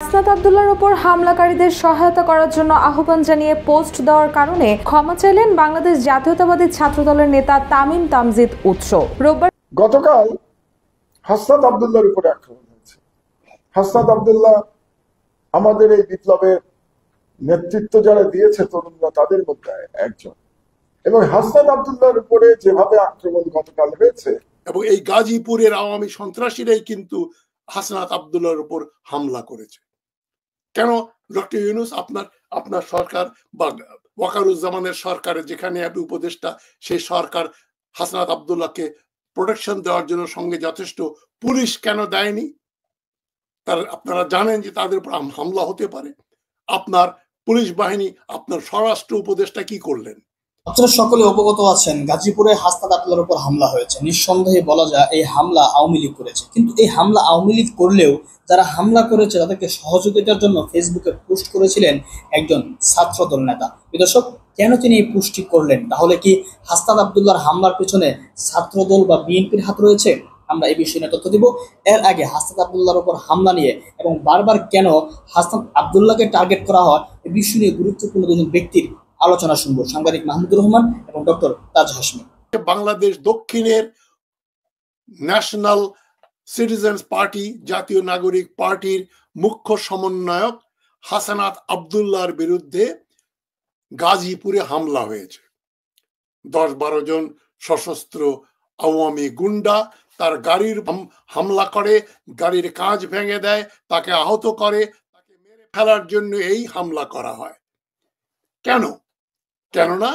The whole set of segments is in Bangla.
হাসনাত আব্দুল্লাহর উপর হামলাকারীদের সহায়তা করার জন্য আহ্বান জানিয়ে পোস্ট দেওয়ার কারণে ক্ষমা চাইলেন বাংলাদেশ জাতীয়তাবাদী ছাত্রদলের নেতা তামিম তামজিদ উৎস। রোববার গতকাল হাসনাত আব্দুল্লাহর উপরে আক্রমণ হয়েছে। হাসনাত আব্দুল্লাহ আমাদের এই বিপ্লবের নেতৃত্ব যারা দিয়েছে তরুণরা তাদের মধ্যে একজন, এবং হাসনাত আব্দুল্লাহর উপরে যেভাবে আক্রমণ গতকাল হয়েছে, এবং এই গাজীপুরের আওয়ামী সন্ত্রাসীরাই কিন্তু হাসনাত আব্দুল্লাহর উপর হামলা করেছে। কেন ডক্টর ইউনূস আপনার সরকার বা ওয়াকারুজ্জামানের সরকারের যেখানে আপনি উপদেষ্টা, সেই সরকার হাসনাত আব্দুল্লাহকে প্রোটেকশন দেওয়ার জন্য সঙ্গে যথেষ্ট পুলিশ কেন দেয়নি? আপনারা জানেন যে তাদের উপর হামলা হতে পারে। আপনার পুলিশ বাহিনী, আপনার স্বরাষ্ট্র উপদেষ্টা কি করলেন? আপনারা সকলে অবগত আছেন, গাজীপুরে হাসনাত আব্দুল্লাহর উপর হামলা হয়েছে। নিঃসন্দেহে বলা যায় এই হামলা আওয়ামী লীগ করেছে। কিন্তু এই হামলা আওয়ামী লীগ করলেও যারা হামলা করেছে তাদেরকে সহযোগিতার জন্য ফেসবুকে পোস্ট করেছিলেন একজন ছাত্রদল নেতা। দর্শক, কেন তিনি এই পোস্টটি করলেন? তাহলে কি হাসনাত আব্দুল্লাহর হামলার পেছনে ছাত্রদল বা বিএনপির হাত রয়েছে? আমরা এই বিষয়ে নিয়ে তথ্য দিব। এর আগে হাসনাত আব্দুল্লাহর উপর হামলা নিয়ে এবং বারবার কেন হাসনাত আব্দুল্লাহকে টার্গেট করা হয় এই বিষয় নিয়ে গুরুত্বপূর্ণ দুজন ব্যক্তির আলোচনা শুনবো, সাংবাদিক মাহমুদুর রহমান এবং ডক্টর তাজ হাশমি। বাংলাদেশ দক্ষিণের ন্যাশনাল সিটিজেন্স পার্টি, জাতীয় নাগরিক পার্টির মুখ্য সমন্বয়ক হাসনাত আব্দুল্লাহর বিরুদ্ধে গাজীপুরে হামলা হয়েছে। 10-12 জন সশস্ত্র আওয়ামী গুন্ডা তার গাড়ির হামলা করে, গাড়ির কাঁচ ভেঙে দেয়, তাকে আহত করে, তাকে মেরে ফেলার জন্য এই হামলা করা হয়। কেননা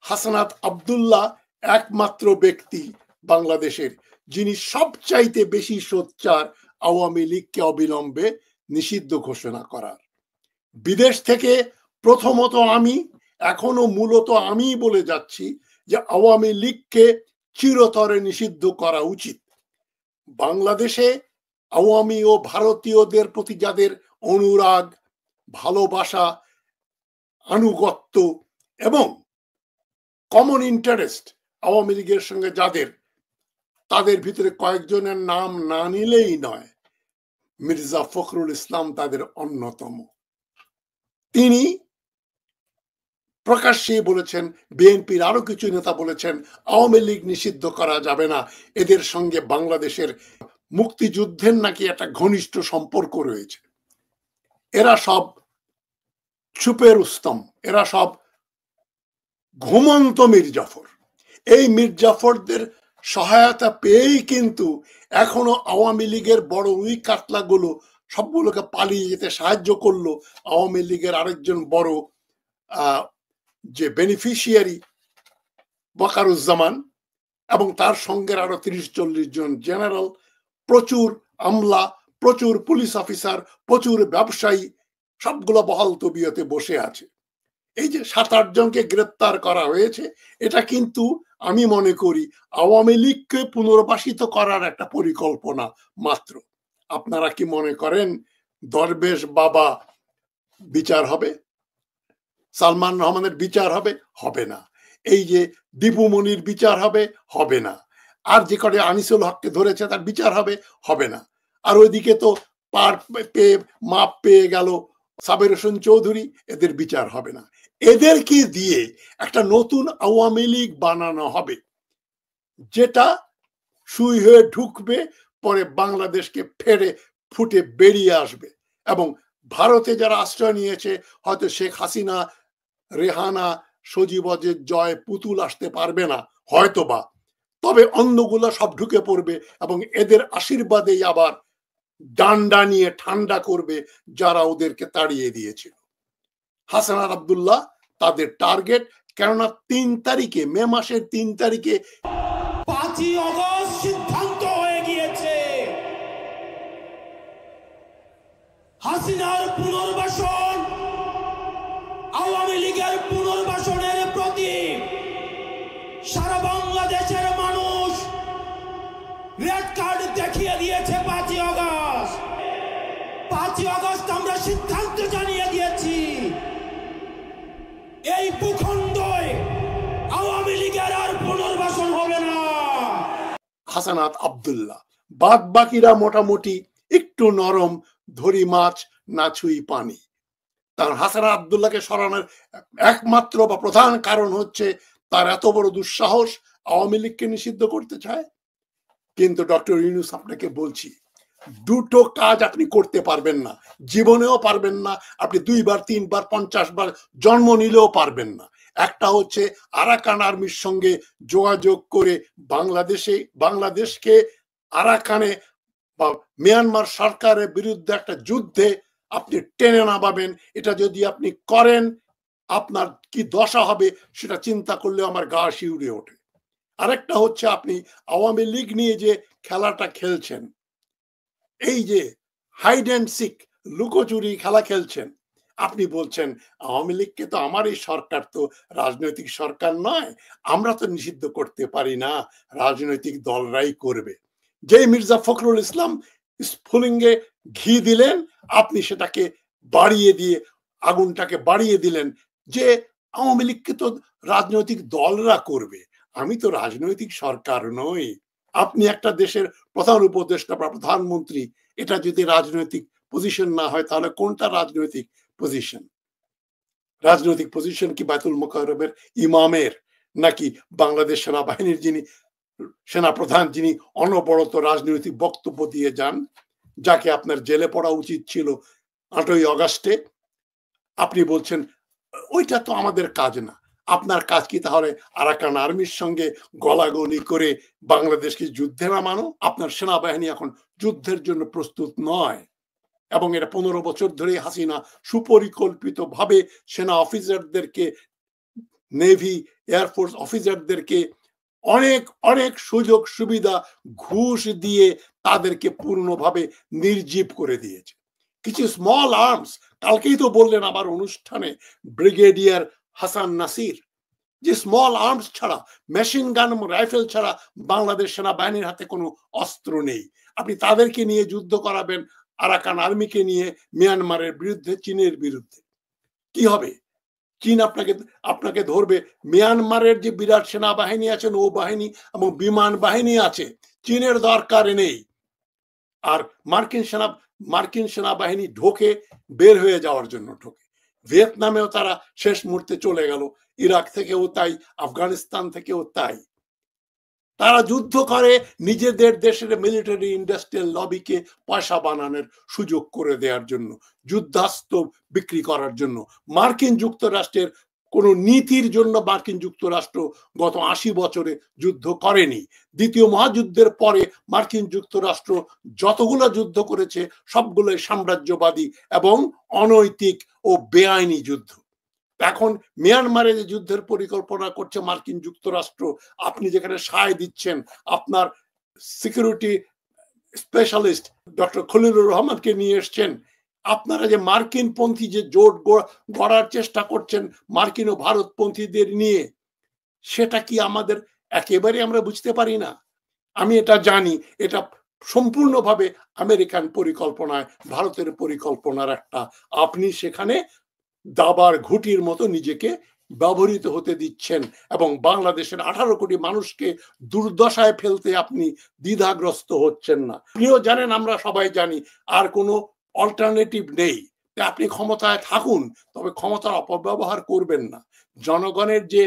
হাসনাত আব্দুল্লাহ একমাত্র ব্যক্তি বাংলাদেশের যিনি সবচাইতে বেশি সোচ্চার আওয়ামী লীগকে অবিলম্বে নিষিদ্ধ ঘোষণা করার। বিদেশ থেকে প্রথমত এখনো মূলত আমি বলে যাচ্ছি যে আওয়ামী লীগকে চিরতরে নিষিদ্ধ করা উচিত। বাংলাদেশে আওয়ামী ও ভারতীয়দের প্রতি যাদের অনুরাগ, ভালোবাসা, আনুগত্য এবং কমন ইন্টারেস্ট আওয়ামী লীগের সঙ্গে তাদের ভিতরে কয়েকজনের নাম না নিলেই নয়, মির্জা ফখরুল ইসলাম তাদের অন্যতম। তিনি প্রকাশ্যে বলেছেন, বিএনপির আরো কিছু নেতা বলেছেন, আওয়ামী লীগ নিষিদ্ধ করা যাবে না, এদের সঙ্গে বাংলাদেশের মুক্তিযুদ্ধের নাকি একটা ঘনিষ্ঠ সম্পর্ক রয়েছে। এরা সব চুপের উস্তম, এরা সব ঘুমন্ত মির্জাফর। এই মির্জাফরদের সহায়তা পেয়েই কিন্তু এখনো আওয়ামী লীগের বড় উই কাতলাগুলো সবগুলোকে পালিয়ে যেতে সাহায্য করলো। আওয়ামী লীগের আরেকজন বড় যে বেনিফিশিয়ারি ওয়াকারুজ্জামান এবং তার সঙ্গে আরো 30-40 জন জেনারেল, প্রচুর আমলা, প্রচুর পুলিশ অফিসার, প্রচুর ব্যবসায়ী, সবগুলো বহাল তবিয়তে বসে আছে। এই যে 7-8 জনকে গ্রেপ্তার করা হয়েছে, এটা কিন্তু আমি মনে করি আওয়ামী লীগকে পুনর্বাসিত করার একটা পরিকল্পনা মাত্র। আপনারা কি মনে করেন দরবেশ বাবা বিচার হবে? সালমান রহমানের বিচার হবে? হবে না। এই যে দীপু মনির বিচার হবে? হবে না। আর যে করে আনিসুল হককে ধরেছে তার বিচার হবে? হবে না। আর ওইদিকে তো মাপ পেয়ে গেল সাবের হোসেন চৌধুরী, এদের বিচার হবে না। এদেরকে দিয়ে একটা নতুন আওয়ামী লীগ বানানো হবে, যেটা সুই হয়ে ঢুকবে, পরে বাংলাদেশকে ফুটে বেরিয়ে আসবে। এবং ভারতে যারা আশ্রয় নিয়েছে, হয়তো শেখ হাসিনা, রেহানা, সজীবজের জয় পুতুল আসতে পারবে না হয়তোবা, তবে অন্যগুলো সব ঢুকে পড়বে এবং এদের আশীর্বাদেই আবার ডান্ডা নিয়ে ঠান্ডা করবে যারা ওদেরকে তাড়িয়ে দিয়েছিল। হাসনাত আব্দুল্লাহ তাদের টার্গেট। কেননা 3 তারিখে, মে মাসের 3 তারিখে 5ই আগস্ট সিদ্ধান্ত হয়ে গিয়েছে হাসিনার পুনর্বাসন, আওয়ামী লীগের পুনর্বাসনের প্রতি সারা বাংলাদেশের মানুষ রেড কার্ড দেখিয়ে দিয়েছে। 5ই আগস্ট 5ই আগস্ট আমরা সিদ্ধান্ত জানিয়ে দিয়েছি, এই ভূখণ্ডে আওয়ামী লীগের আর পুনর্বাসন হবে না। হাসনাত আব্দুল্লাহ, বাদ বাকিরা মোটামুটি একটু নরম, ধরি মাছ না ছুঁই পানি। তার হাসান আব্দুল্লাহকে সরানোর একমাত্র বা প্রধান কারণ হচ্ছে তার এত বড় দুঃসাহস, আওয়ামী লীগকে নিষিদ্ধ করতে চায়। কিন্তু ডক্টর ইউনূস আপনাকে বলছি, দুটো কাজ আপনি করতে পারবেন না, জীবনেও পারবেন না। আপনি 2 বার 3 বার 50 বার জন্ম নিলেও পারবেন না। একটা হচ্ছে আরাকান আর্মির সঙ্গে যোগাযোগ করে বাংলাদেশকে আরাকানে বা মিয়ানমার সরকারের বিরুদ্ধে একটা যুদ্ধে আপনি টেনে নামাবেন। এটা যদি আপনি করেন, আপনার কি দশা হবে সেটা চিন্তা করলে আমার গা শিউরে ওঠে। আরেকটা হচ্ছে আপনি আওয়ামী লীগ নিয়ে যে খেলাটা খেলছেন, এই যে হাইড অ্যান্ড সিক, লুকোচুরি খেলা খেলছেন, আপনি বলছেন আওয়ামী লীগকে তো আমার এই সরকার তো রাজনৈতিক সরকার নয়, আমরা তো নিষিদ্ধ করতে পারি না, রাজনৈতিক দলরাই করবে। যেই মির্জা ফখরুল ইসলাম স্ফুলিঙ্গে ঘি দিলেন, আপনি সেটাকে বাড়িয়ে দিয়ে আগুনটাকে বাড়িয়ে দিলেন যে আওয়ামী লীগকে তো রাজনৈতিক দলরা করবে, আমি তো রাজনৈতিক সরকার নই। আপনি একটা দেশের প্রধান উপদেষ্টা বা প্রধানমন্ত্রী, এটা যদি রাজনৈতিক পজিশন না হয় তাহলে কোনটা রাজনৈতিক পজিশন? রাজনৈতিক পজিশন কি বায়তুল মোকাররমের ইমামের, নাকি বাংলাদেশ সেনাবাহিনীর যিনি সেনাপ্রধান, যিনি অনবরত রাজনৈতিক বক্তব্য দিয়ে যান, যাকে আপনার জেলে পড়া উচিত ছিল 8ই আগস্টে? আপনি বলছেন ওইটা তো আমাদের কাজ না। আপনার কাজ কি তাহলে আরাকান আর্মির সঙ্গে গলাগলি করে বাংলাদেশকে যুদ্ধে নামানো? আপনার সেনাবাহিনী এখন যুদ্ধের জন্য প্রস্তুত নয়, এবং এটা 15 বছর ধরে হাসিনা সুপরিকল্পিত ভাবে সেনা অফিসারদেরকে, নেভি এয়ারফোর্স অফিসারদেরকে অনেক অনেক সুযোগ সুবিধা ঘুষ দিয়ে তাদেরকে পূর্ণভাবে নির্জীব করে দিয়েছে। কিছু স্মল আর্মস, কালকেই তো বললেন আবার অনুষ্ঠানে ব্রিগেডিয়ার হাসান নাসির, যে স্মল আর্মস ছাড়া, মেশিন গান রাইফেল ছাড়া বাংলাদেশ সেনাবাহিনীর হাতে কোনো অস্ত্র নেই। আপনি তাদেরকে নিয়ে যুদ্ধ করাবেন, আরাকান আর্মিকে নিয়ে মিয়ানমারের বিরুদ্ধে, চীনের বিরুদ্ধে। কি হবে? চীন আপনাকে ধরবে। মিয়ানমারের যে বিরাট সেনাবাহিনী আছে, নৌবাহিনী এবং বিমান বাহিনী আছে, চীনের দরকার নেই। আর মার্কিন সেনাবাহিনী ঢোকে বের হয়ে যাওয়ার জন্য ঢোকে। ভিয়েতনামেও তারা শেষ মুহূর্তে চলে গেল, ইরাক থেকেও তাই, আফগানিস্তান থেকেও তাই। তারা যুদ্ধ করে নিজেদের দেশের মিলিটারি ইন্ডাস্ট্রিয়াল লবিকে পয়সা বানানোর সুযোগ করে দেওয়ার জন্য, যুদ্ধাস্ত্র বিক্রি করার জন্য। মার্কিন যুক্তরাষ্ট্রের কোনো নীতির জন্য মার্কিন যুক্তরাষ্ট্র গত 80 বছরে যুদ্ধ করেনি। দ্বিতীয় মহাযুদ্ধের পরে মার্কিন যুক্তরাষ্ট্র যতগুলো যুদ্ধ করেছে সবগুলোই সাম্রাজ্যবাদী এবং অনৈতিক ও বেআইনি যুদ্ধ। এখন মিয়ানমারে যে যুদ্ধের পরিকল্পনা করছে মার্কিন যুক্তরাষ্ট্র, আপনি যেখানে সায় দিচ্ছেন, আপনার সিকিউরিটি স্পেশালিস্ট ডক্টর খলিলুর রহমানকে নিয়ে এসছেন, আপনারা যে মার্কিন পন্থী যে জোট গড়ার চেষ্টা করছেন মার্কিন ও ভারতপন্থীদের নিয়ে, সেটা কি আমাদের একেবারে আমরা বুঝতে পারি না? আমি এটা জানি, এটা সম্পূর্ণভাবে আমেরিকান পরিকল্পনায়, ভারতের পরিকল্পনার একটা। আপনি সেখানে দাবার ঘুটির মতো নিজেকে ব্যবহৃত হতে দিচ্ছেন এবং বাংলাদেশের 18 কোটি মানুষকে দুর্দশায় ফেলতে আপনি দ্বিধাগ্রস্ত হচ্ছেন না। আপনিও জানেন, আমরা সবাই জানি, আর কোনো অল্টারনেটিভ নেই। আপনি ক্ষমতায় থাকুন, তবে ক্ষমতার অপব্যবহার করবেন না। জনগণের যে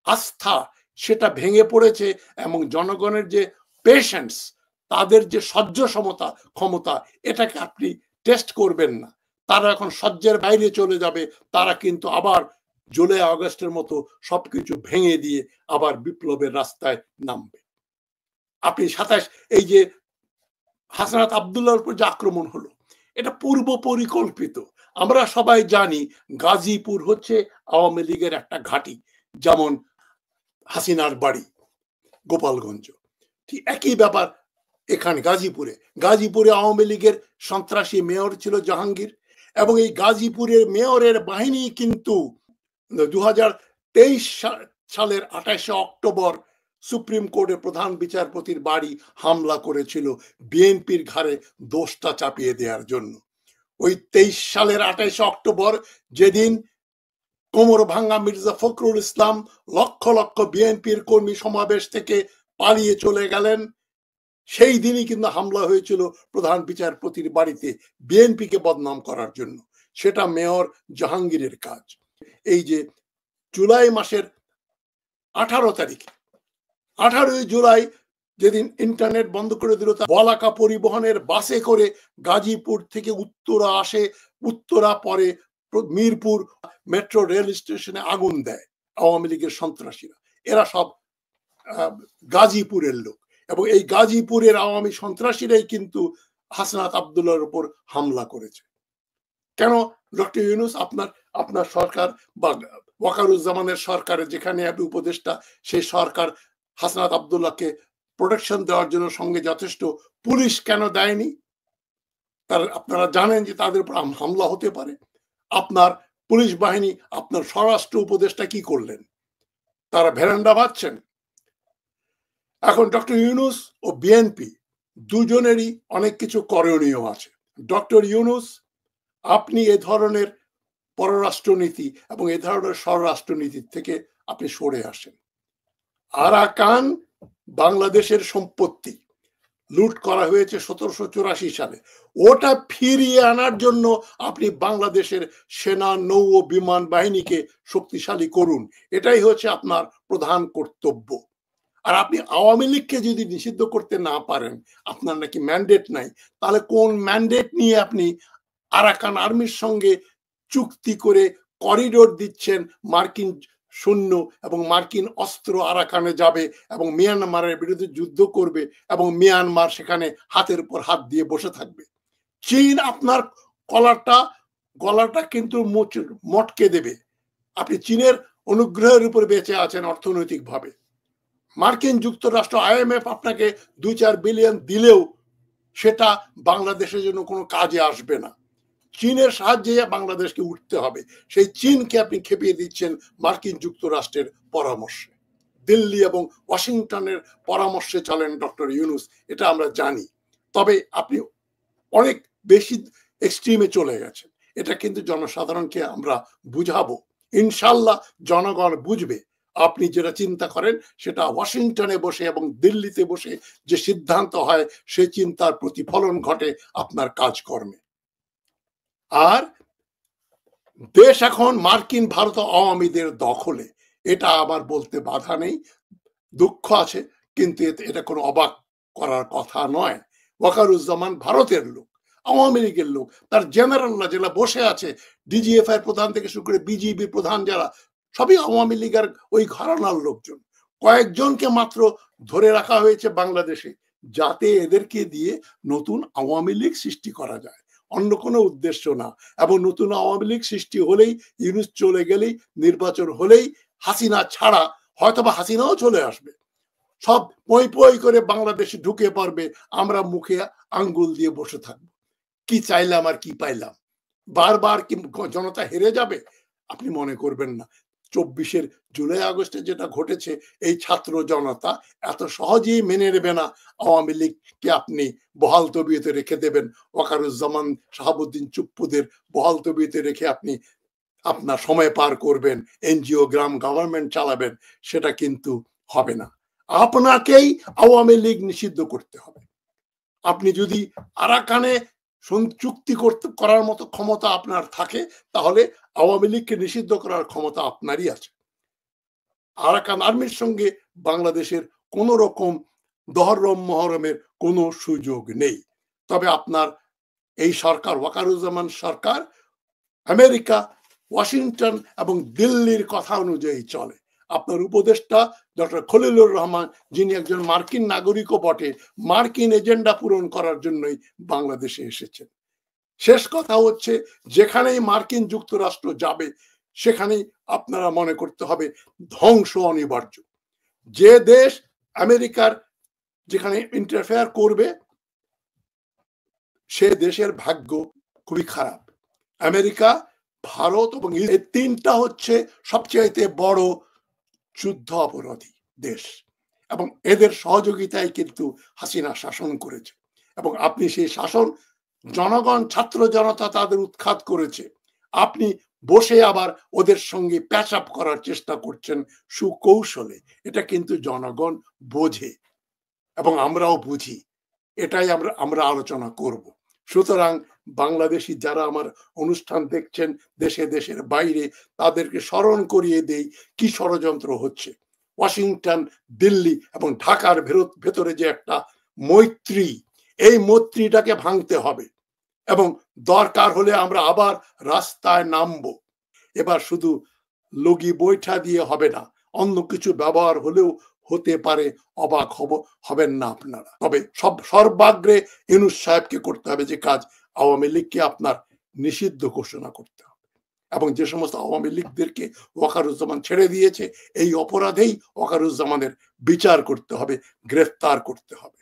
আস্থা সেটা ভেঙে পড়েছে, এবং জনগণের যে পেশেন্স, তাদের যে সহ্য ক্ষমতা, এটাকে আপনি টেস্ট করবেন না। তারা এখন সহ্যের বাইরে চলে যাবে, তারা কিন্তু আবার জুলাই আগস্টের মতো সবকিছু ভেঙে দিয়ে আবার বিপ্লবের রাস্তায় নামবে। আপনি 27 এই যে হাসনাত আব্দুল্লাহর উপর যে আক্রমণ হলো, এটা পূর্ব পরিকল্পিত। আমরা সবাই জানি গাজীপুর হচ্ছে আওয়ামী লীগের একটা ঘাঁটি, যেমন হাসিনার বাড়ি গোপালগঞ্জ, ঠিক একই ব্যাপার এখানে গাজীপুরে আওয়ামী লীগের সন্ত্রাসী মেয়র ছিল জাহাঙ্গীর, এবং এই গাজীপুরের মেয়রের বাহিনী কিন্তু 2023 সালের 28 অক্টোবর সুপ্রিম কোর্টের প্রধান বিচারপতির বাড়ি হামলা করেছিল বিএনপির ঘাড়ে দোষটা চাপিয়ে দেওয়ার জন্য। ওই 23 সালের 28 অক্টোবর, যেদিন কোমর ভাঙ্গা মির্জা ফখরুল ইসলাম লক্ষ লক্ষ বিএনপির কর্মী সমাবেশ থেকে পালিয়ে চলে গেলেন, সেই দিনই কিন্তু হামলা হয়েছিল প্রধান বিচারপতির বাড়িতে বিএনপিকে বদনাম করার জন্য। সেটা মেয়র জাহাঙ্গীরের কাজ। এই যে জুলাই মাসের 18 তারিখে, 18 জুলাই যেদিন ইন্টারনেট বন্ধ করে দিল, বলাকা পরিবহনের বাসে করে গাজীপুর থেকে উত্তরা আসে, উত্তরা পরে মিরপুর মেট্রো রেল স্টেশনে আগুন দেয় আওয়ামী লীগের সন্ত্রাসীরা। এরা সব গাজীপুরের লোক, এবং এই গাজীপুরের আওয়ামী সন্ত্রাসীরাই কিন্তু হাসনাত আব্দুল্লাহর উপর হামলা করেছে। কেন ডক্টর ইউনূস আপনার সরকার বা ওয়াকারুজ্জামানের সরকারের যেখানে আপনি উপদেষ্টা, সেই সরকার হাসনাত আব্দুল্লাহকে প্রোটেকশন দেওয়ার জন্য সঙ্গে যথেষ্ট পুলিশ কেন দেয়নি? আপনারা জানেন যে তাদের উপর হামলা হতে পারে। আপনার পুলিশ বাহিনী, আপনার স্বরাষ্ট্র উপদেষ্টা কি করলেন? তারা ভেরান্ডা বাঁধছেন। এখন ডক্টর ইউনূস ও বিএনপি দুজনেরই অনেক কিছু করণীয় আছে। ডক্টর ইউনূস, আপনি এ ধরনের পররাষ্ট্রনীতি এবং এ ধরনের স্বরাষ্ট্রনীতির থেকে আপনি সরে আসেন। আরাকান বাংলাদেশের সম্পত্তি, লুট করা হয়েছে 1784 সালে। ওটা ফিরিয়ে আনার জন্য আপনি বাংলাদেশের সেনা, নৌ ও বিমান বাহিনীকে শক্তিশালী করুন। এটাই হচ্ছে আপনার প্রধান কর্তব্য। আর আপনি আওয়ামী লীগকে যদি নিষিদ্ধ করতে না পারেন, আপনার নাকি ম্যান্ডেট নাই, তাহলে কোন ম্যান্ডেট নিয়ে আপনি আরাকান আর্মির সঙ্গে চুক্তি করে করিডোর দিচ্ছেন? মার্কিন সৈন্য এবং মার্কিন অস্ত্র আরাকানে যাবে এবং মিয়ানমারের বিরুদ্ধে যুদ্ধ করবে, এবং মিয়ানমার সেখানে হাতের উপর হাত দিয়ে বসে থাকবে। চীন আপনার গলাটা কিন্তু মটকে দেবে। আপনি চীনের অনুগ্রহের উপর বেঁচে আছেন অর্থনৈতিকভাবে। মার্কিন যুক্তরাষ্ট্র, IMF আপনাকে 2-4 বিলিয়ন দিলেও সেটা বাংলাদেশের জন্য কোনো কাজে আসবে না। চীনের সাহায্যে বাংলাদেশকে উঠতে হবে। সেই চীনকে আপনি খেপিয়ে দিচ্ছেন মার্কিন যুক্তরাষ্ট্রের পরামর্শে। দিল্লি এবং ওয়াশিংটনের পরামর্শে চলেন ডক্টর ইউনূস, এটা আমরা জানি। তবে আপনি অনেক বেশি এক্সট্রিমে চলে গেছেন। এটা কিন্তু জনসাধারণকে আমরা বুঝাবো। ইনশাল্লাহ জনগণ বুঝবে। আপনি যেটা চিন্তা করেন সেটা ওয়াশিংটনে বসে এবং দিল্লিতে বসে যে সিদ্ধান্ত হয়, সে চিন্তার প্রতিফলন ঘটে আপনার কাজকর্মে। আর দেশ এখন মার্কিন, ভারত, আওয়ামীদের দখলে, এটা আবার বলতে বাধা নেই, দুঃখ আছে, কিন্তু এটা কোনো অবাক করার কথা নয়। ওয়াকারুজ্জামান ভারতের লোক, আওয়ামী লীগের লোক। তার জেনারেলরা যারা বসে আছে, DGFI প্রধান থেকে শুরু করে BGB প্রধান, যারা সবই আওয়ামী লীগের ওই ঘরানার লোকজন। কয়েকজনকে মাত্র ধরে রাখা হয়েছে বাংলাদেশে, যাতে এদেরকে দিয়ে নতুন আওয়ামী লীগ সৃষ্টি করা যায়, অন্য কোনো উদ্দেশ্য না। এবং নতুন আওয়ামী লীগ সৃষ্টি হলেই, ইউনূস চলে গেলেই, নির্বাচন হলেই, হাসিনা ছাড়া, হয়তোবা হাসিনাও চলে আসবে, সব পই পই করে বাংলাদেশে ঢুকে পড়বে, আমরা মুখে আঙ্গুল দিয়ে বসে থাকবো। কি চাইলাম আর কি পাইলাম? বারবার কি জনতা হেরে যাবে? আপনি মনে করবেন না। 24 জুলাই আগস্টে যেটা ঘটেছে, এই ছাত্র জনতা এত সহজেই মেনে নেবে না আওয়ামী লীগকে আপনি বহাল তবিয়তে রেখে দেবেন। ওয়াকারুজ্জামান, শাহাবুদ্দিন চুপ্পুদের বহাল তবিয়তে রেখে আপনি আপনার সময় পার করবেন, NGO গ্রাম গভর্নমেন্ট চালাবেন, সেটা কিন্তু হবে না। আপনাকেই আওয়ামী লীগ নিষিদ্ধ করতে হবে। আপনি যদি আরাকানে চুক্তি করার মতো ক্ষমতা আপনার থাকে, তাহলে আওয়ামী লীগকে নিষিদ্ধ করার ক্ষমতা আপনারই আছে। আরাকান আর্মির সঙ্গে বাংলাদেশের কোন রকম দহরম মহরমের কোনো সুযোগ নেই। তবে আপনার এই সরকার, ওয়াকারুজ্জামান সরকার, আমেরিকা, ওয়াশিংটন এবং দিল্লির কথা অনুযায়ী চলে। আপনার উপদেষ্টা ডক্টর খলিলুর রহমান, যিনি একজন মার্কিন নাগরিকও বটে, মার্কিন এজেন্ডা পূরণ করার জন্যই বাংলাদেশে এসেছেন। শেষ কথা হচ্ছে, যেখানেই মার্কিন যুক্তরাষ্ট্র যাবে, সেখানেই আপনারা মনে করতে হবে ধ্বংস অনিবার্য। যে দেশ আমেরিকার যেখানে ইন্টারফেয়ার করবে, সে দেশের ভাগ্য খুবই খারাপ। আমেরিকা, ভারত এবং এই তিনটা হচ্ছে সবচেয়ে বড় যুদ্ধ অপরাধী দেশ, এবং এদের সহযোগিতায় কিন্তু হাসিনা শাসন করেছে। এবং আপনি সেই শাসন, জনগণ, ছাত্র জনতা তাদের উৎখাত করেছে, আপনি বসে আবার ওদের সঙ্গে প্যাচ আপ করার চেষ্টা করছেন সুকৌশলে। এটা কিন্তু জনগণ বোঝে এবং আমরাও বুঝি। এটাই আমরা আলোচনা করব। সুতরাং বাংলাদেশি যারা আমার অনুষ্ঠান দেখছেন দেশে দেশের বাইরে, তাদেরকে স্মরণ করিয়ে দেই কি ষড়যন্ত্র হচ্ছে। ওয়াশিংটন, দিল্লি এবং ঢাকার ভেতরে যে একটা মৈত্রী, এই মৈত্রীটাকে ভাঙতে হবে এবং দরকার হলে আমরা আবার রাস্তায় নামবো। এবার শুধু লগি বৈঠা দিয়ে হবে না, অন্য কিছু ব্যবহার হলেও হতে পারে, অবাক হবেন না আপনারা। তবে সর্বাগ্রে ইউনূস সাহেবকে করতে হবে যে কাজ, আওয়ামী লীগকে আপনার নিষিদ্ধ ঘোষণা করতে হবে এবং যে সমস্ত আওয়ামী লীগদেরকে ওয়াকারুজ্জামান ছেড়ে দিয়েছে, এই অপরাধেই ওয়াকারুজ্জামানের বিচার করতে হবে, গ্রেফতার করতে হবে।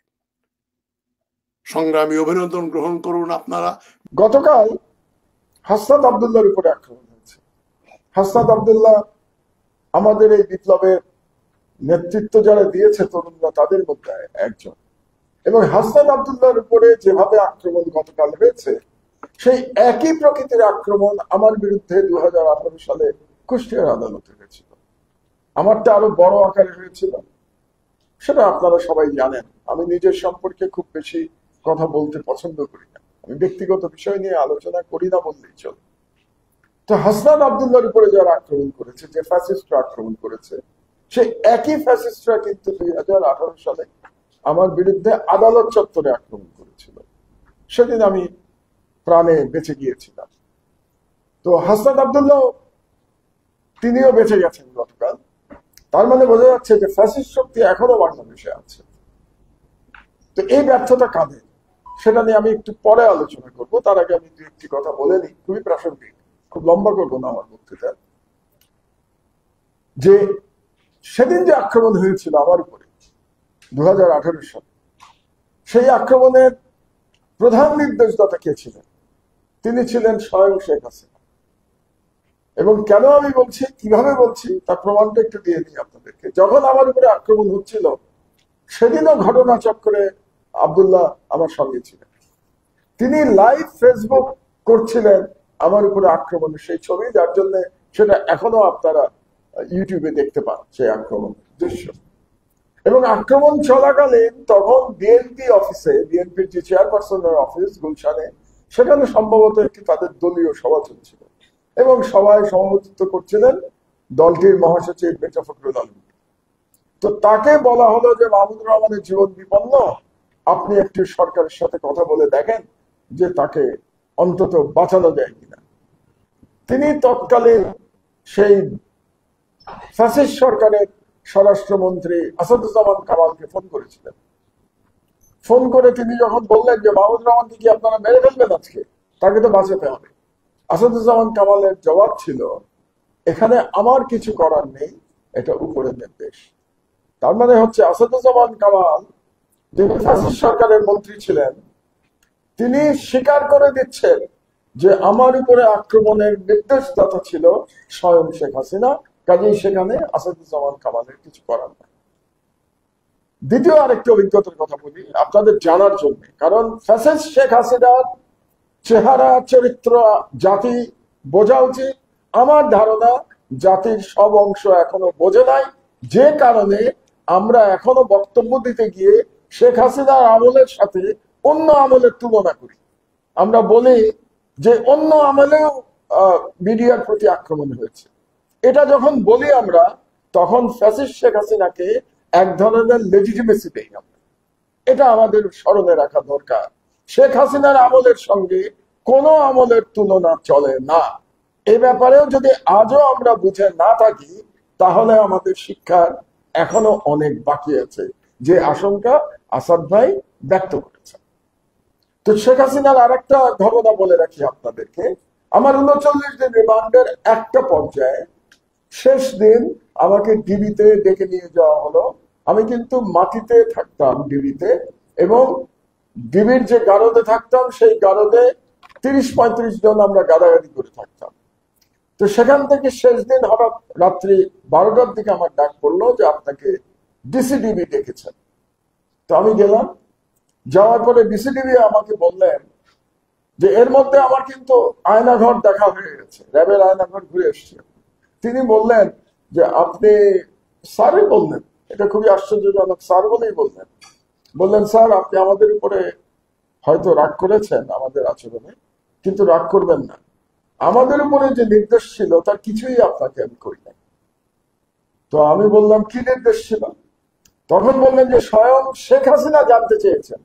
সংগ্রামী অভিনন্দন গ্রহণ করুন আপনারা। গতকাল হাসনাত আব্দুল্লাহর উপরে আক্রমণ হয়েছে। হাসনাত আব্দুল্লাহ আমাদের এই বিপ্লবের নেতৃত্ব যারা দিয়েছে তরুণরা, তাদের মধ্যে একজন। এবং হাসনাত আব্দুল্লাহর উপরে যেভাবে আক্রমণ গতকাল হয়েছে, সেই একই প্রকৃতির আক্রমণ আমার বিরুদ্ধে 2018 সালে কুষ্টিয়ার আদালতে হয়েছিল। আমারটা আরো বড় আকারে হয়েছিল, সেটা আপনারা সবাই জানেন। আমি নিজের সম্পর্কে খুব বেশি কথা বলতে পছন্দ করি না, আমি ব্যক্তিগত বিষয় নিয়ে আলোচনা করি না বললেই চলে। তো হাসনাত আব্দুল্লাহর উপরে যারা আক্রমণ করেছে, যে ফ্যাসিস্টরা আক্রমণ করেছে, সেই একই ফ্যাসিস্টরা কিন্তু 2018 সালে আমার বিরুদ্ধে আদালত চত্বরে আক্রমণ করেছিল। সেদিন আমি প্রাণে বেঁচে গিয়েছিলাম। তো হাসনাত আব্দুল্লাহ তিনিও বেঁচে গেছেন গতকাল। তার মানে বোঝা যাচ্ছে যে ফ্যাসিস্ট শক্তি এখনো বাংলাদেশে আছে। তো এই ব্যর্থতা কাদের, সেটা নিয়ে আমি একটু পরে আলোচনা করব। তার আগে আমি একটি কথা বলে নিই, খুবই প্রাসঙ্গিক, খুব লম্বা করবো না আমার বক্তৃতা। যে সেদিন যে আক্রমণ হয়েছিল আমার উপরে 2018 সালে, সেই আক্রমণের প্রধান নির্দেশদাতা কে ছিলেন? তিনি ছিলেন স্বয়ং শেখ হাসিনা। এবং কেন আমি বলছি, কিভাবে বলছি, তার প্রমাণটা একটু দিয়ে দিই আপনাদেরকে। যখন আমার উপরে আক্রমণ হচ্ছিল, সেদিনও ঘটনা চক্রে আব্দুল্লাহ আমার সঙ্গে ছিলেন। তিনি লাইভ ফেসবুক করছিলেন আমার উপরে আক্রমণের সেই ছবি, যার জন্য সেটা এখনো আপনারা ইউটিউবে দেখতে পান, সেই আক্রমণের দৃশ্য। এবং আক্রমণ চলাকালীন তখন বিএনপি অফিসে, বিএনপির যে চেয়ারপারসনের অফিস গুলশানে, সেখানে সম্ভবত একটি তাদের দলীয় সভা চলছিল এবং সভায় সভাপতিত্ব করছিলেন দলটির মহাসচিব মির্জা ফখরুল আলম। তো তাকে বলা হলো যে মাহমুদুর রহমানের জীবন বিপন্ন, আপনি একটি সরকারের সাথে কথা বলে দেখেন যে তাকে অন্তত বাঁচানো যায় কিনা। তিনি তৎকালীন সেই ফ্যাসিস্ট সরকারের স্বরাষ্ট্রমন্ত্রী আসাদুজ্জামান কামালকে ফোন করেছিলেন। ফোন করে তিনি যখন বললেন যে মাহমুদুর রহমানকে কি আপনারা মেরে ফেলবেন আজকে, তাকে তো বাঁচাতে হবে, আসাদুজ্জামান কামালের জবাব ছিল, এখানে আমার কিছু করার নেই, এটা উপরের নির্দেশ। তার মানে হচ্ছে আসাদুজ্জামান কামাল, যিনি ফ্যাসিস্ট সরকারের মন্ত্রী ছিলেন, তিনি স্বীকার করে দিচ্ছেন যে আমার উপরে আক্রমণের নির্দেশদাতা ছিল স্বয়ং শেখ হাসিনা, কাজেই সেখানে আসাদুজ্জামান কামালের কিছু করার নেই। দ্বিতীয় আরেকটি অভিজ্ঞতার কথা বলি আপনাদের জানার জন্য, কারণ ফ্যাসিস্ট শেখ হাসিনার চেহারা, চরিত্র জাতি বোঝা উচিত। আমার ধারণা জাতির সব অংশ এখনো বোঝে নাই, যে কারণে আমরা এখনো বক্তব্য দিতে গিয়ে শেখ হাসিনার আমলের সাথে অন্য আমলের তুলনা করি। আমরা বলি যে অন্য আমলেও মিডিয়ার প্রতি আক্রমণ হয়েছে। এটা যখন বলি আমরা, তখন ফ্যাসিস্ট শেখ হাসিনাকে এক ধরনের লেজিটিমেসি দেই আমরা। এটা আমাদের স্মরণে রাখা দরকার। শেখ হাসিনার আমলের সঙ্গে কোনো আমলের তুলনা চলে না। এ ব্যাপারেও যদি আজও আমরা বুঝে না থাকি, তাহলে আমাদের শিক্ষার এখনো অনেক বাকি আছে, যে আশঙ্কা আসাদ ভাই ব্যক্ত করেছেন। তো শেখ হাসিনার আরেকটা ঘটনা বলে রাখি আপনাদেরকে। আমার 39 দিন রিমান্ডের একটা পর্যায়ে শেষ দিন আমাকে ডিবিতে ডেকে নিয়ে যাওয়া হলো। আমি কিন্তু মাটিতে থাকতাম ডিবিতে, এবং ডিবির যে গারদে থাকতাম, সেই গারদে 30-35 জন আমরা গাদাগাদি করে থাকতাম। তো সেখান থেকে শেষ দিন হঠাৎ রাত্রি 12টার দিকে আমার ডাক পড়লো যে আপনাকে ডিসিডিবি ডেকেছেন। তো আমি গেলাম। যাওয়ার পরে ডিসিডিবি আমাকে বললেন যে এর মধ্যে আমার কিন্তু আয়নাঘর দেখা হয়ে গেছে, র্যাবের আয়নাঘর ঘুরে এসছে। তিনি বললেন যে আপনি স্যারই বললেন, এটা খুবই আশ্চর্যজনক, স্যার বলেই বললেন, বললেন স্যার আপনি আমাদের উপরে হয়তো রাগ করেছেন আমাদের আচরণে, কিন্তু রাগ করবেন না, আমাদের উপরে যে নির্দেশ ছিল তার কিছুই আপনাকে আমি করি নাই। তো আমি বললাম কি নির্দেশ ছিল? তখন বললেন যে স্বয়ং শেখ হাসিনা জানতে চেয়েছেন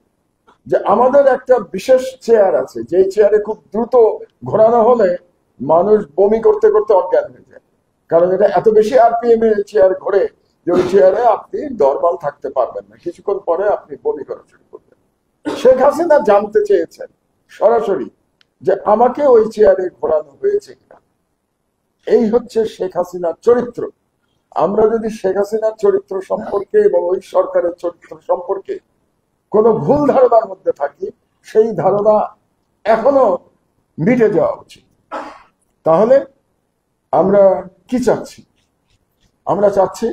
যে আমাদের একটা বিশেষ চেয়ার আছে, যেই চেয়ারে খুব দ্রুত ঘোরানো হলে মানুষ বমি করতে করতে অজ্ঞান হয়ে যায়, কারণ এটা এত বেশি আরপিএম এর চেয়ার ঘোরে যে ওই চেয়ারে আপনি নরমাল থাকতে পারবেন না, কিছুক্ষণ পরে আপনি বমি করা শুরু করবেন। শেখ হাসিনা জানতে চেয়েছেন সরাসরি যে আমাকে ওই চেয়ারে ঘোরানো হয়েছে কিনা। এই হচ্ছে শেখ হাসিনার চরিত্র। আমরা যদি শেখ হাসিনার চরিত্র সম্পর্কে এবং ওই সরকারের চরিত্র সম্পর্কে কোনো ভুল ধারণার মধ্যে থাকি, সেই ধারণা এখনো মিটে যাওয়া উচিত। তাহলে আমরা কি চাচ্ছি? আমরা চাচ্ছি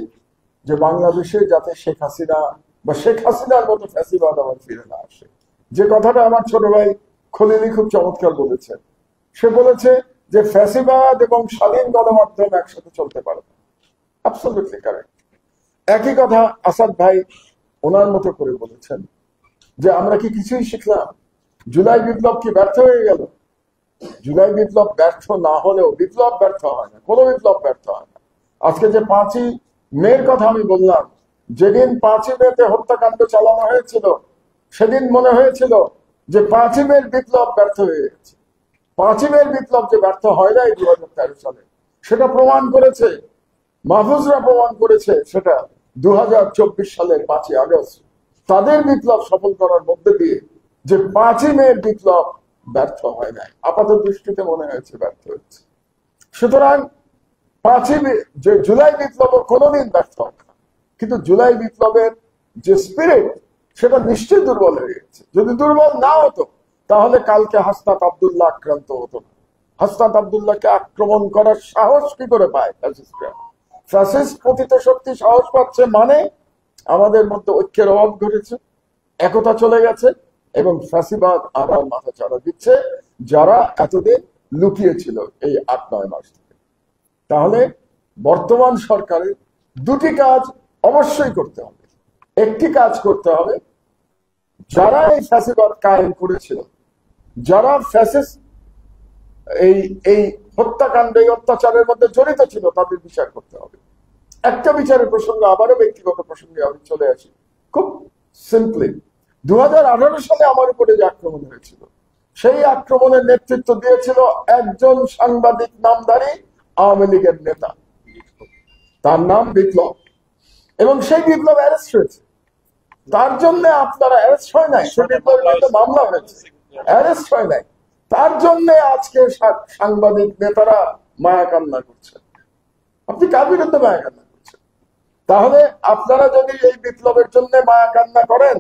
যে বাংলাদেশে যাতে শেখ হাসিনা বা শেখ হাসিনার মতো ফ্যাসিবাদ আবার ফিরে না আসে। যে কথাটা আমার ছোট ভাই খলিলি খুব চমৎকার বলেছেন, সে বলেছে যে ফ্যাসিবাদ এবং স্বাধীন গণমাধ্যম একসাথে চলতে পারে না। Absolutely correct. একই কথা আসাদ ভাই ওনার মতো করে বলেছেন যে আমরা কি কিছুই শিখলাম? জুলাই বিপ্লব কি ব্যর্থ হয়ে গেল? জুলাই বিপ্লব ব্যর্থ না হলেও বিপ্লব ব্যর্থ হয় না, কোনো বিপ্লব ব্যর্থ হয় না। আজকে যে 5ই মের কথা আমি বললাম, যেদিন 5ই মেতে হত্যাকাণ্ড চালানো হয়েছিল সেদিন মনে হয়েছিল যে 5ই মের বিপ্লব ব্যর্থ হয়ে গেছে। 5ই মের বিপ্লব যে ব্যর্থ হয় নাই 2013 সালে, সেটা প্রমাণ করেছে, মাহফুজরা প্রমাণ করেছে সেটা 2024 সালের 5ই আগস্ট তাদের বিপ্লব সফল করার মধ্যে দিয়ে যে 5ই মের বিপ্লব ব্যর্থ হয় নাই, আপাত দৃষ্টিতে মনে হয়েছে ব্যর্থ হয়েছে। সুতরাং 5ই যে জুলাই বিপ্লব কোনোদিন ব্যর্থ হবে না, কিন্তু জুলাই বিপ্লবের যে স্পিরিট সেটা নিশ্চয়ই দুর্বল হয়ে গেছে। যদি দুর্বল না হতো তাহলে কালকে হাসনাত আব্দুল্লাহ আক্রান্ত হতো না। হাসনাত আব্দুল্লাহকে আক্রমণ করার সাহস কি করে পায় ফ্যাসিস্টরা? ফ্যাসিস্ট পতিত শক্তি সাহস পাচ্ছে মানে আমাদের মধ্যে ঐক্যের অভাব ঘটেছে, একতা চলে গেছে এবং ফ্যাসিবাদ আবার মাথা চাড়া দিচ্ছে যারা এতদিন লুকিয়েছিল এই 8-9 মাস থেকে। তাহলে বর্তমান সরকারের দুটি কাজ অবশ্যই করতে হবে। একটি কাজ করতে হবে, যারা এই ফ্যাসিবাদ কায়েম করেছিল, যারা ফ্যাসিস্ট এই হত্যাকাণ্ড এই অত্যাচারের মধ্যে জড়িত ছিল তাদের বিচার করতে হবে। একটা বিচারের প্রসঙ্গে আবারও ব্যক্তিগত প্রসঙ্গে আমি চলে আসি খুব সিম্পলি। 2018 সালে আমার উপরে যে আক্রমণ হয়েছিল, সেই আক্রমণের নেতৃত্ব দিয়েছিল একজন সাংবাদিক নামধারী আওয়ামী লীগের নেতা, তার নাম বিপ্লব, এবং সেই বিপ্লব অ্যারেস্ট হয়েছে। তার জন্য আপনারা অ্যারেস্ট হয় নাই, সেই বিপ্লবের বিরুদ্ধে মামলা হয়েছে, অ্যারেস্ট হয় নাই। তার জন্য আজকে সাংবাদিক নেতারা মায়া কান্না করছেন। আপনি কার বিরুদ্ধে মায়া কান্না করছেন? তাহলে আপনারা যদি এই বিপ্লবের জন্য মায়া কান্না করেন,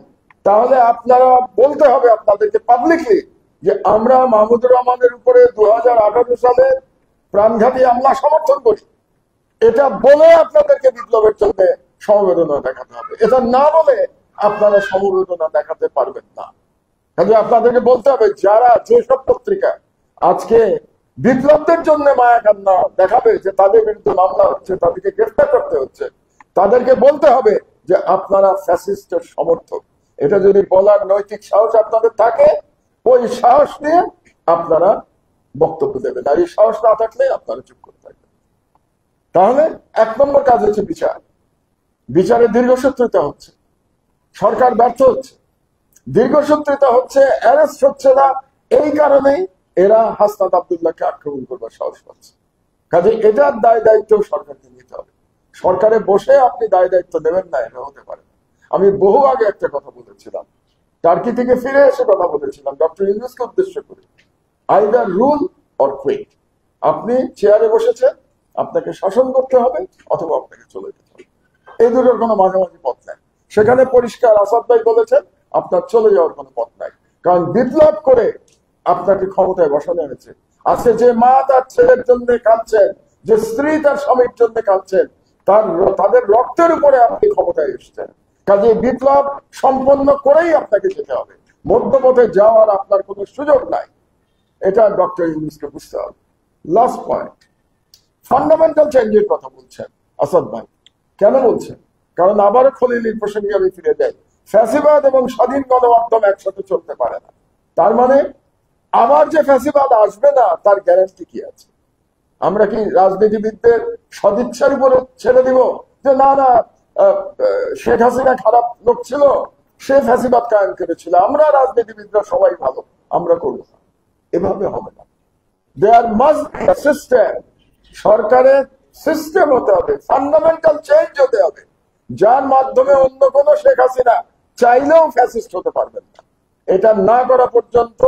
তাহলে আপনারা বলতে হবে আপনাদেরকে পাবলিকলি যে আমরা মাহমুদুর রহমানের উপরে 2018 সালে প্রাণঘাতী হামলা সমর্থন করি। এটা বলে আপনাদেরকে বিপ্লবের জন্য সমবেদনা দেখাতে হবে। এটা না বলে আপনারা সমবেদনা দেখাতে পারবেন না। কাজে আপনাদেরকে বলতে হবে, যারা যেসব পত্রিকা আজকে বিপ্লবদের জন্য মায়া কান্না দেখাবে যে তাদের বিরুদ্ধে মামলা হচ্ছে, তাদেরকে গ্রেফতার করতে হচ্ছে, তাদেরকে বলতে হবে যে আপনারা ফ্যাসিস্টের সমর্থক। এটা যদি বলার নৈতিক সাহস আপনাদের থাকে, ওই সাহস নিয়ে আপনারা বক্তব্য দেবেন। আর এই সাহস না থাকলে আপনারা চুপ করে থাকবেন। তাহলে 1 নম্বর কাজ হচ্ছে বিচার। বিচারে দীর্ঘসূত্রিতা হচ্ছে, সরকার ব্যর্থ হচ্ছে, দীর্ঘসূত্রিতা হচ্ছে, অ্যারেস্ট হচ্ছে না। এই কারণেই এরা হাসনাত আব্দুল্লাহকে আক্রমণ করবার সাহস পাচ্ছে। কাজে এটার দায় দায়িত্ব সরকারকে নিতে হবে। সরকারে বসে আপনি দায় দায়িত্ব নেবেন না, এটা হতে পারে। আমি বহু আগে একটা কথা বলেছিলাম, টার্কি থেকে ফিরে এসে কথা বলেছিলাম ডক্টর ইউনূসকে উদ্দেশ্য করে, আইদার রুল অর কুইট। আপনি চেয়ারে বসেছেন, আপনাকে শাসন করতে হবে অথবা আপনাকে চলে যেতে হবে। এই দুটোর কোনো মাঝামাঝি পথ নাই। সেখানে পরিষ্কার আসাদ ভাই বলেছেন আপনার চলে যাওয়ার কোনো পথ নাই, কারণ বিপ্লব করে আপনাকে ক্ষমতায় বসানো হয়েছে। আজকে যে মা তার ছেলের জন্য কাঁদছেন, যে স্ত্রী তার স্বামীর জন্য কাঁদছেন, তাদের রক্তের উপরে আপনি ক্ষমতায় এসেছেন। কাজে বিপ্লব সম্পন্ন করেই আপনাকে যেতে হবে, মধ্যপথে যাওয়ার আপনার কোনো সুযোগ নাই। এটা ডক্টর ইউনূসকে বুঝতে হবে। লাস্ট পয়েন্ট, ফান্ডামেন্টাল চেঞ্জের কথা বলছেন আসাদ ভাই। কেন বলছেন? কারণ আবারও খলিলির প্রসঙ্গে আমি ফিরে যাই। ফ্যাসিবাদ এবং স্বাধীন গণমাধ্যম একসাথে চলতে পারে না। তার মানে আবার যে ফ্যাসিবাদ আসবে না তার গ্যারান্টি কি আছে? আমরা কি রাজনীতিবিদদের সদিচ্ছার উপরে ছেড়ে দিব যে না না শেখ হাসিনা খারাপ লোক ছিল, সে ফ্যাসিবাদ কায়েম করেছিল, আমরা রাজনীতিবিদরা সবাই ভালো, আমরা করবো না? এভাবে হবে না। There must be a system. সরকারের সিস্টেম হতে হবে, ফান্ডামেন্টাল চেঞ্জ হতে হবে, যার মাধ্যমে অন্য কোনো শেখ হাসিনা চাইলেও ফ্যাসিস্ট হতে পারবেন না। এটা না করা পর্যন্ত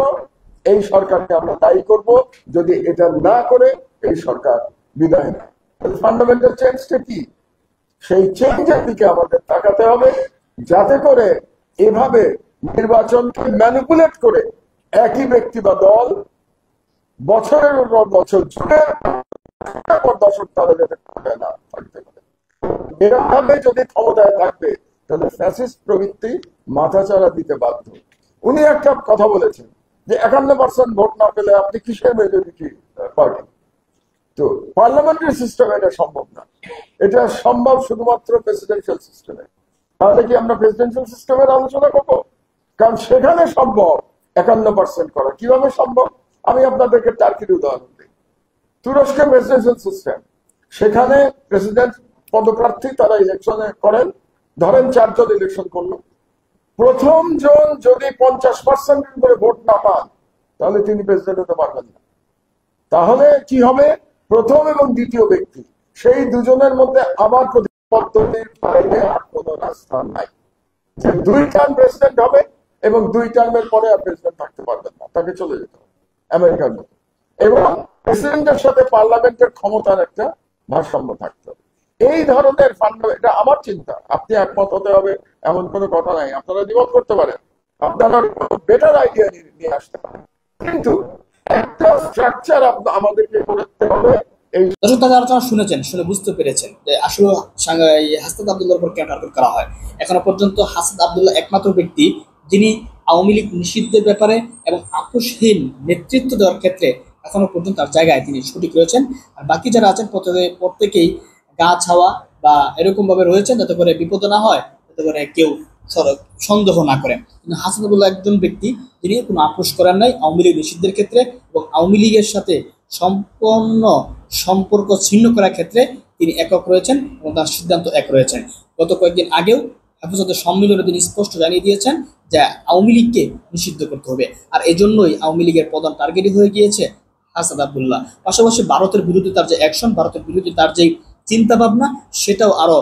এই সরকারকে আমরা দায়ী করব। যদি এটা না করে এই সরকার বিদায় নেয়, ফান্ডামেন্টাল চেঞ্জটা কি? সেই চেঞ্জের দিকে আমাদের তাকাতে হবে, যাতে করে এভাবে নির্বাচনকে ম্যানিপুলেট করে একই ব্যক্তি বা দল বছরের পর বছর যুগের পর দশক তারা যাতে না থাকতে পারে। এরকমভাবে যদি ক্ষমতায় থাকবে তাহলে ফ্যাসিস্ট প্রবৃত্তি মাথাচাড়া দিতে বাধ্য। উনি একটা কথা বলেছেন যে 51% ভোট না পেলে আপনি কিসের মেজরিটি পার্টি? তো পার্লামেন্টারি সিস্টেমে এটা সম্ভব না, এটা সম্ভব শুধুমাত্র প্রেসিডেন্সিয়াল সিস্টেমে। তাহলে কি আমরা প্রেসিডেন্সিয়াল সিস্টেমের আলোচনা করবো? কারণ সেখানে সম্ভব 51% করা। কিভাবে সম্ভব? আমি আপনাদেরকে টার্কির উদাহরণ দিই। তুরস্কের প্রেসিডেন্সিয়াল সিস্টেম, সেখানে প্রেসিডেন্ট পদপ্রার্থী তারা ইলেকশনে করেন, ধরেন 4 জন ইলেকশন করলো, প্রথম জন যদি 50% করে ভোট না পান তাহলে তিনি প্রেসিডেন্ট হতে পারবেন না। তাহলে কি হবে? প্রথম এবং দ্বিতীয় ব্যক্তি, সেই দুজনের মধ্যে আবার পদ্ধতির বাইরে আর কোনো রাস্তা নাই। যে 2 টার্ম প্রেসিডেন্ট হবে এবং 2 টার্মের পরে আর প্রেসিডেন্ট থাকতে পারবেন না, তাকে চলে যেতে হবে আমেরিকার মতো। এবং প্রেসিডেন্টের সাথে পার্লামেন্টের ক্ষমতার একটা ভারসাম্য থাকতে হবে। এই ধরনের এটা আমার চিন্তা, আপনি একমত হতে হবে এমন কোনো কথা নাই, আপনারা দ্বিমত করতে পারেন, আপনারা বেটার আইডিয়া নিয়ে আসতে পারেন, কিন্তু একটা স্ট্রাকচার আমাদেরকে করতে হবে। এই দর্শক তাদের আলোচনা শুনেছেন, শুনে বুঝতে পেরেছেন যে আসলে হাসনাত আব্দুল্লাহর উপর কেন টার্গেট করা হয়। এখনো পর্যন্ত হাসনাত আব্দুল্লাহ একমাত্র ব্যক্তি যিনি আওয়ামী লীগ নিষিদ্ধের ব্যাপারে এবং আপোষহীন নেতৃত্ব দেওয়ার ক্ষেত্রে এখনো পর্যন্ত তার জায়গায় তিনি সঠিক রয়েছেন। আর বাকি যারা আছেন প্রত্যেকেই গা ছাওয়া বা এরকম ভাবে রয়েছেন যাতে করে বিপদ না হয়, যাতে করে কেউ সন্দেহ না করে। কিন্তু হাসনাত আব্দুল্লাহ একজন ব্যক্তি যিনি কোনো আপোষ করেন নাই আওয়ামী লীগ নিষিদ্ধের ক্ষেত্রে, এবং আওয়ামী লীগের সাথে সম্পূর্ণ সম্পর্ক ছিন্ন করার ক্ষেত্রে তিনি একক রয়েছেন এবং তার সিদ্ধান্ত এক রয়েছেন। গত কয়েকদিন আগেও হেফাজতের সম্মেলনে তিনি স্পষ্ট জানিয়ে দিয়েছেন যে আওয়ামী লীগকে নিষিদ্ধ করতে হবে। আর এই জন্যই আওয়ামী লীগের প্রধান টার্গেটই হয়ে গিয়েছে হাসনাত আব্দুল্লাহ। পাশাপাশি ভারতের বিরুদ্ধে তার যে অ্যাকশন, ভারতের বিরুদ্ধে তার যে চিন্তা ভাবনা, সেটাও আরো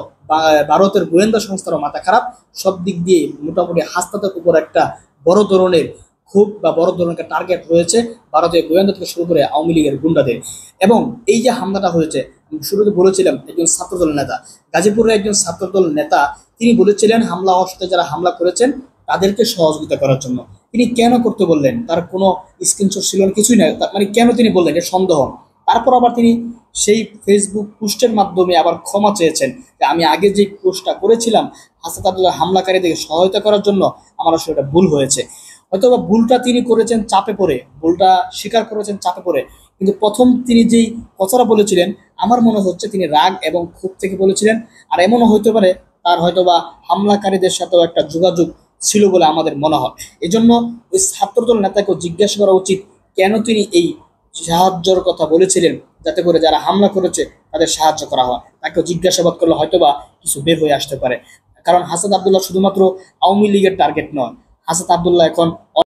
ভারতের গোয়েন্দা সংস্থারও মাথা খারাপ। সব দিক দিয়ে মোটামুটি হাসনাতের উপর একটা বড় ধরনের খুব বা বড় ধরনের টার্গেট রয়েছে ভারতীয় গোয়েন্দা থেকে শুরু করে আওয়ামী লীগের গুন্ডাদের। এবং এই যে হামলাটা হয়েছে, শুরুতে বলেছিলাম একজন ছাত্রদল নেতা, গাজীপুরের একজন ছাত্রদল নেতা, তিনি বলেছিলেন হামলা হওয়ার সাথে যারা হামলা করেছেন তাদেরকে সহযোগিতা করার জন্য। তিনি কেন করতে বললেন? তার কোনো স্ক্রিনশট ছিল না, কিছুই না, মানে কেন তিনি বললেন? এটা সন্দেহ। তারপর আবার তিনি সেই ফেসবুক পোস্টের মাধ্যমে আবার ক্ষমা চেয়েছেন যে আমি আগে যে পোস্টটা করেছিলাম হাসনাত আব্দুল্লাহ হামলাকারীদেরকে সহায়তা করার জন্য, আমার আসলে এটা ভুল হয়েছে। হয়তো বা ভুলটা তিনি করেছেন চাপে পড়ে, ভুলটা স্বীকার করেছেন চাপে পড়ে, কিন্তু প্রথম তিনি যেই কথাটা বলেছিলেন আমার মনে হচ্ছে তিনি রাগ এবং ক্ষোভ থেকে বলেছিলেন। আর এমনও হইতে পারে তার হয়তো বা হামলাকারীদের সাথেও একটা যোগাযোগ ছিল বলে আমাদের মনে হয়। এই জন্য ওই ছাত্রদল নেতাকেও জিজ্ঞাসা করা উচিত কেন তিনি এই সাহায্যের কথা বলেছিলেন, যাতে করে যারা হামলা করেছে তাদের সাহায্য করা হয়। তাকেও জিজ্ঞাসাবাদ করলে হয়তোবা কিছু বের হয়ে আসতে পারে। কারণ হাসনাত আব্দুল্লাহ শুধুমাত্র আওয়ামী লীগের টার্গেট নয়, হাসনাত আব্দুল্লাহ এখন